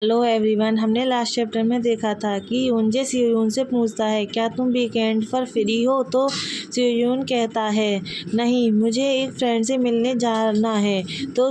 Hello everyone. हमने last chapter में देखा था कि यूनजे सियोयून से पूछता है क्या तुम वीकेंड पर फ्री हो, तो सियोयून कहता है नहीं, मुझे एक फ्रेंड से मिलने जाना है। तो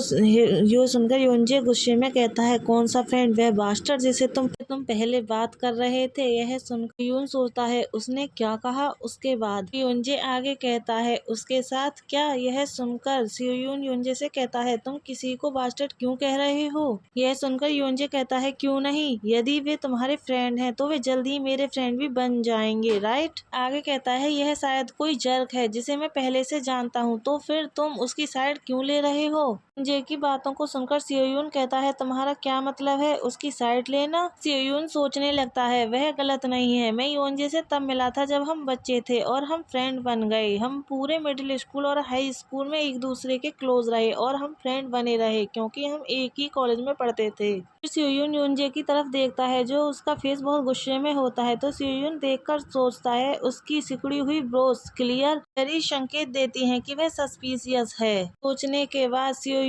यो सुनकर यूनजे गुस्से में कहता है कौन सा फ्रेंड? वह बास्टर्ड जिसे तुम पहले बात कर रहे थे। यह सुनकर यून सोचता है उसने क्या कहा। उसके बाद यूनजे आगे कहता है उसके साथ क्या? यह सुनकर सियोयून यूनजे से कहता है तुम किसी को बास्टर्ड क्यों कह रहे हो? यह सुनकर यूनजे कहता है क्यों नहीं, यदि वे तुम्हारे फ्रेंड हैं तो वे जल्दी ही मेरे फ्रेंड भी बन जाएंगे, राइट? आगे कहता है यह शायद कोई जर्क है जिसे मैं पहले से जानता हूँ, तो फिर तुम उसकी साइड क्यों ले रहे हो? जे की बातों को सुनकर सियोयून कहता है तुम्हारा क्या मतलब है उसकी साइड लेना? सियोयून सोचने लगता है वह गलत नहीं है, मैं योनजे से तब मिला था जब हम बच्चे थे और हम फ्रेंड बन गए। हम पूरे मिडिल स्कूल और हाई स्कूल में एक दूसरे के क्लोज रहे और हम फ्रेंड बने रहे क्योंकि हम एक ही कॉलेज में पढ़ते थे। फिर सियोयून योनजे की तरफ देखता है जो उसका फेस बहुत गुस्से में होता है, तो सियोयून देखकर सोचता है उसकी सिकुड़ी हुई ब्रोस क्लियर वेरी संकेत देती हैं कि वह सस्पिशियस है। सोचने के बाद सियोयून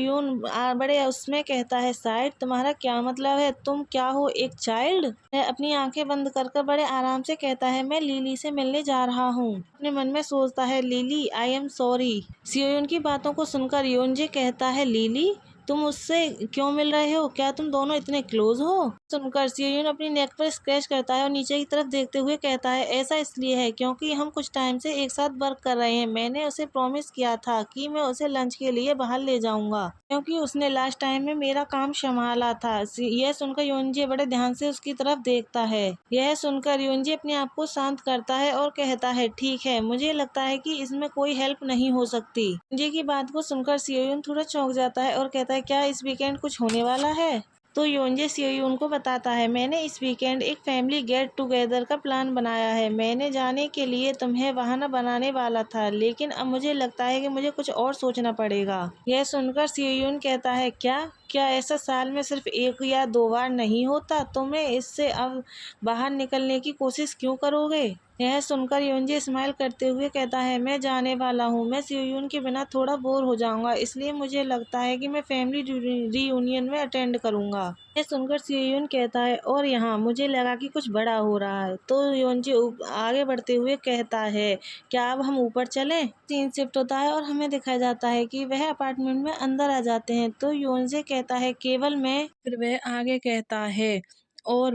बड़े उसमें कहता है साइड तुम्हारा क्या मतलब है? तुम क्या हो, एक चाइल्ड? वह अपनी आंखें बंद कर बड़े आराम से कहता है मैं लिली से मिलने जा रहा हूँ। अपने मन में सोचता है लिली आई एम सॉरी। सियोयून की बातों को सुनकर योनजे कहता है लिली तुम उससे क्यों मिल रहे हो? क्या तुम दोनों इतने क्लोज हो? सुनकर सियोयून अपनी नेक पर स्क्रैच करता है और नीचे की तरफ देखते हुए कहता है ऐसा इसलिए है क्योंकि हम कुछ टाइम से एक साथ वर्क कर रहे हैं। मैंने उसे प्रॉमिस किया था कि मैं उसे लंच के लिए बाहर ले जाऊंगा क्योंकि उसने लास्ट टाइम में मेरा काम संभाला था। यह सुनकर योनजे बड़े ध्यान से उसकी तरफ देखता है। यह सुनकर योनजे अपने आप को शांत करता है और कहता है ठीक है, मुझे लगता है कि इसमें कोई हेल्प नहीं हो सकती। योनजे की बात को सुनकर सियोयून थोड़ा चौंक जाता है और कहता है क्या इस वीकेंड कुछ होने वाला है? तो योनजे सियोयून को बताता है मैंने इस वीकेंड एक फैमिली गेट टुगेदर का प्लान बनाया है। मैंने जाने के लिए तुम्हें बहाना बनाने वाला था, लेकिन अब मुझे लगता है कि मुझे कुछ और सोचना पड़ेगा। यह सुनकर सियोयून कहता है क्या ऐसा साल में सिर्फ एक या दो बार नहीं होता? तुम्हें इससे अब बाहर निकलने की कोशिश क्यों करोगे? यह सुनकर योनजे स्माइल करते हुए कहता है मैं जाने वाला हूँ। मैं सियोयून के बिना थोड़ा बोर हो जाऊंगा, इसलिए मुझे लगता है कि मैं फैमिली रीयूनियन में अटेंड करूंगा। यह सुनकर सियोयून कहता है और यहाँ मुझे लगा कि कुछ बड़ा हो रहा है। तो योनजे आगे बढ़ते हुए कहता है क्या अब हम ऊपर चलें? सीन शिफ्ट होता है और हमें दिखाया जाता है कि वह अपार्टमेंट में अंदर आ जाते हैं। तो योनजे कहता है केवल मैं? फिर वह आगे कहता है और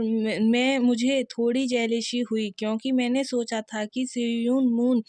मुझे थोड़ी जेलिसी हुई क्योंकि मैंने सोचा था कि सियोयून मून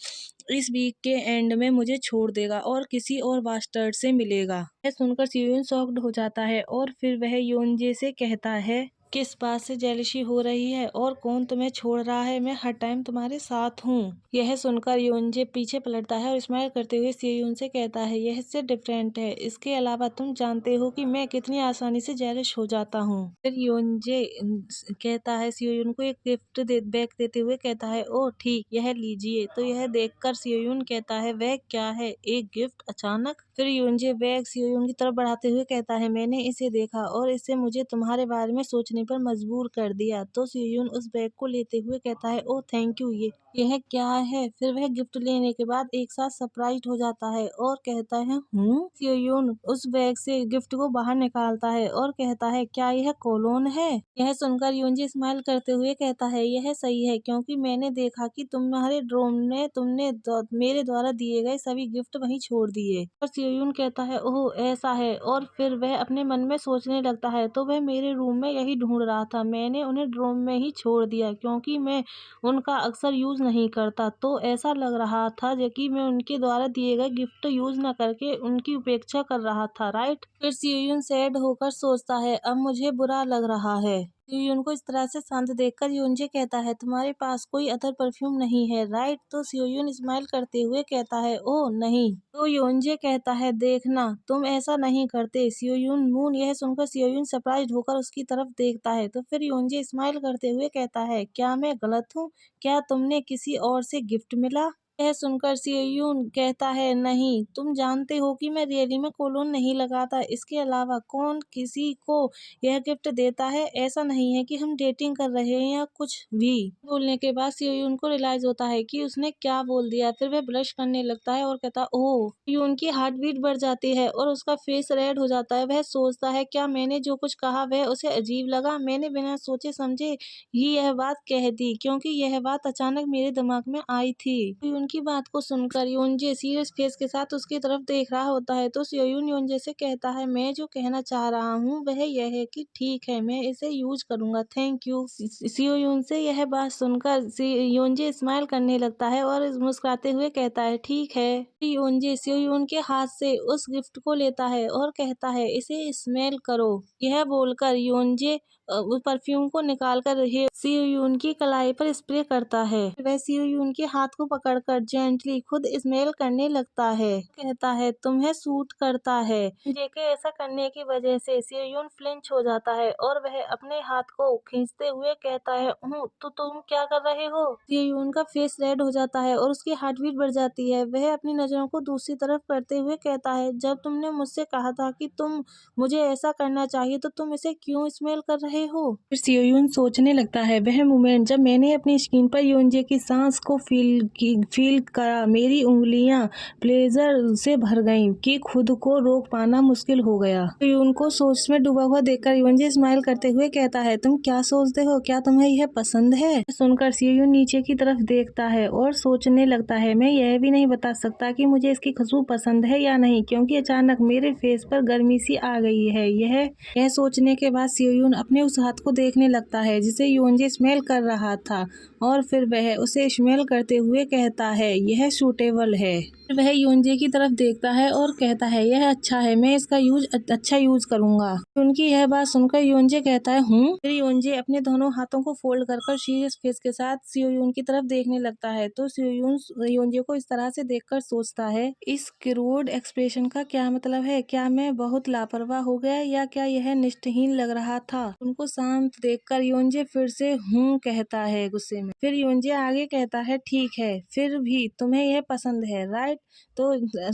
इस वीक के एंड में मुझे छोड़ देगा और किसी और बास्टर्ड से मिलेगा। यह सुनकर सियोयून शॉक्ड हो जाता है और फिर वह योनजे से कहता है किस बात से जेलसी हो रही है और कौन तुम्हें छोड़ रहा है? मैं हर टाइम तुम्हारे साथ हूँ। यह सुनकर योनजे पीछे पलटता है और स्माइल करते हुए सियोयून से कहता है यह इससे डिफरेंट है। इसके अलावा तुम जानते हो कि मैं कितनी आसानी से जेलस हो जाता हूँ। फिर योनजे कहता है सियोयून को एक गिफ्ट बैग देते हुए कहता है ओह ठीक, यह लीजिए। तो यह देखकर सियोयून कहता है वह क्या है, एक गिफ्ट अचानक? फिर योनजे बैग सियोयून की तरफ बढ़ाते हुए कहता है मैंने इसे देखा और इससे मुझे तुम्हारे बारे में सोचने पर मजबूर कर दिया। तो सियोयून उस बैग को लेते हुए कहता है ओह थैंक यू, यह क्या है? फिर वह गिफ्ट लेने के बाद एक साथ सरप्राइज हो जाता है और कहता है सियोयून उस बैग से गिफ्ट को बाहर निकालता है और कहता है क्या यह कोलोन है? यह सुनकर योनजे स्माइल करते हुए कहता है यह सही है क्योंकि मैंने देखा कि तुम्हारे ड्रोन ने तुमने मेरे द्वारा दिए गए सभी गिफ्ट वहीं छोड़ दिए। और सियोयून कहता है ओह ऐसा है, और फिर वह अपने मन में सोचने लगता है तो वह मेरे रूम में यही ढूंढ रहा था। मैंने उन्हें ड्रोन में ही छोड़ दिया क्योंकि मैं उनका अक्सर यूज नहीं करता, तो ऐसा लग रहा था कि मैं उनके द्वारा दिए गए गिफ्ट यूज न करके उनकी उपेक्षा कर रहा था, राइट? फिर सियोयून सैड होकर सोचता है अब मुझे बुरा लग रहा है। सियोयून को इस तरह से शांत देखकर योनजे कहता है तुम्हारे पास कोई अदर परफ्यूम नहीं है, राइट? तो सियोयून स्माइल करते हुए कहता है ओह नहीं। तो योनजे कहता है देखना तुम ऐसा नहीं करते सियोयून मून। यह सुनकर सियोयून सरप्राइज होकर उसकी तरफ देखता है। तो फिर योनजे स्माइल करते हुए कहता है क्या मैं गलत हूँ? क्या तुमने किसी और से गिफ्ट मिला? यह सुनकर सियोयून कहता है, नहीं, तुम जानते हो कि मैं रैली में कोलोन नहीं लगाता। इसके अलावा कौन किसी को यह गिफ्ट देता है? ऐसा नहीं है कि हम डेटिंग कर रहे हैं या कुछ भी। बोलने के बाद सियोयून को रियलाइज होता है कि उसने क्या बोल दिया। फिर वह ब्लश करने लगता है और कहता, ओह। सियोयून की हार्ट बीट बढ़ जाती है और उसका फेस रेड हो जाता है। वह सोचता है, क्या मैंने जो कुछ कहा वह उसे अजीब लगा? मैंने बिना सोचे समझे ही यह बात कह दी, क्योंकि यह बात अचानक मेरे दिमाग में आई थी। उनकी बात को सुनकर योंजे सीरियस फेस के साथ उसकी तरफ देख रहा होता है, तो सियोयून योंजे से कहता है, मैं जो कहना चाह रहा हूँ वह यह है कि ठीक है, मैं इसे यूज करूंगा, थैंक यू। सियोयून से यह बात सुनकर योंजे स्माइल करने लगता है और मुस्कुराते हुए कहता है, ठीक है। योंजे सियोयून के हाथ से उस गिफ्ट को लेता है और कहता है, इसे स्मेल करो। यह बोलकर योंजे परफ्यूम को निकालकर सियोयून की कलाई पर स्प्रे करता है। वह सियोयून के हाथ को पकड़कर जेंटली खुद स्मेल करने लगता है। कहता है, तुम्हें सूट करता है। जेके ऐसा करने की वजह से सियोयून फ्लिंच हो जाता है और वह अपने हाथ को खींचते हुए कहता है, तो तुम क्या कर रहे हो? सियोयून का फेस रेड हो जाता है और उसकी हार्ट बीट बढ़ जाती है। वह अपनी नजरों को दूसरी तरफ करते हुए कहता है, जब तुमने मुझसे कहा था कि तुम मुझे ऐसा करना चाहिए तो तुम इसे क्यों स्मेल कर रहे हो? फिर सियोयून सोचने लगता है, वह मोमेंट जब मैंने अपनी स्किन पर योंजे की सांस को फील करा, मेरी उंगलियां प्लेजर से भर गईं कि खुद को रोक पाना मुश्किल हो गया। सियोयून को सोच में डूबा हुआ देखकर योंजे स्माइल करते हुए कहता है, तुम क्या सोचते हो? क्या तुम्हें यह पसंद है? सुनकर सियोयून नीचे की तरफ देखता है और सोचने लगता है, मैं यह भी नहीं बता सकता कि मुझे इसकी खुशबू पसंद है या नहीं, क्योंकि अचानक मेरे फेस पर गर्मी सी आ गई है। यह सोचने के बाद सियोयून अपने उस हाथ को देखने लगता है जिसे योंजे स्मेल कर रहा था और फिर वह उसे स्मेल करते हुए कहता है, यह सूटेबल है। फिर वह योंजे की तरफ देखता है और कहता है, यह अच्छा है, मैं इसका अच्छा यूज करूंगा। उनकी यह बात सुनकर योंजे कहता है, फिर योंजे अपने दोनों हाथों को फोल्ड कर सीरियस फेस के साथ सियोयून की तरफ देखने लगता है, तो सियोयून योंजे को इस तरह से देखकर सोचता है, इस क्रूड एक्सप्रेशन का क्या मतलब है? क्या मैं बहुत लापरवाह हो गया या क्या यह निष्ठाहीन लग रहा था? उनको शांत देखकर योंजे फिर से कहता है गुस्से में। फिर योंजे आगे कहता है, ठीक है, फिर भी तुम्हें यह पसंद है, राइट? तो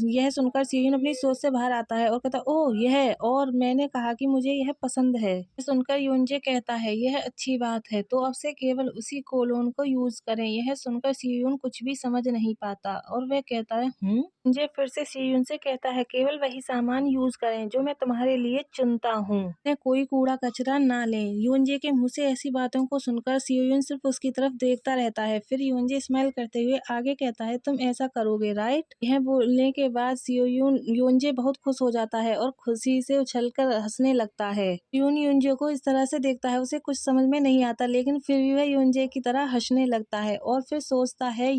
यह सुनकर सियोयून अपनी सोच से बाहर आता है और कहता, ओह, यह, और मैंने कहा कि मुझे यह पसंद है। यह सुनकर योंजे कहता है, यह अच्छी बात है, तो अब से केवल उसी कोलोन को यूज करें। यह सुनकर सियोयून कुछ भी समझ नहीं पाता और वह कहता है, योंजे फिर से सियोयून से कहता है, केवल वही सामान यूज करें जो मैं तुम्हारे लिए चुनता हूँ, कोई कूड़ा कचरा ना लें। योंजे के मुंह से ऐसी बातों को सुनकर सियोयून सिर्फ उसकी तरफ देखता रहता है। फिर योंजे स्माइल करते हुए आगे कहता है, तुम ऐसा करोगे, राइट? यह बोलने के बाद योंजे बहुत खुश हो जाता है और खुशी से उछलकर हंसने लगता है। योंजे को इस तरह से देखता है, उसे कुछ समझ में नहीं आता, लेकिन फिर भी वह योंजे की तरह हंसने लगता है और फिर सोचता है,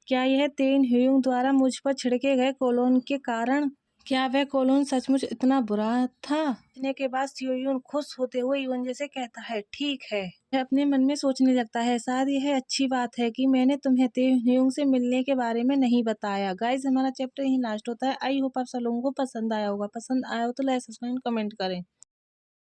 क्या यह तेन ह्यूंग द्वारा मुझ पर छिड़के गए कोलोन के कारण? क्या वह कोलोन सचमुच इतना बुरा था? सुनने के बाद सियोयून खुश होते हुए योंजे से कहता है, ठीक है। वह अपने मन में सोचने लगता है, शायद यह अच्छी बात है कि मैंने तुम्हें तेह्यूंग से मिलने के बारे में नहीं बताया। गाइस, हमारा चैप्टर यहीं लास्ट होता है। आई होप आप सब लोगों को पसंद आया होगा। पसंद आया हो तो लाइक, सब्सक्राइब, कमेंट करें।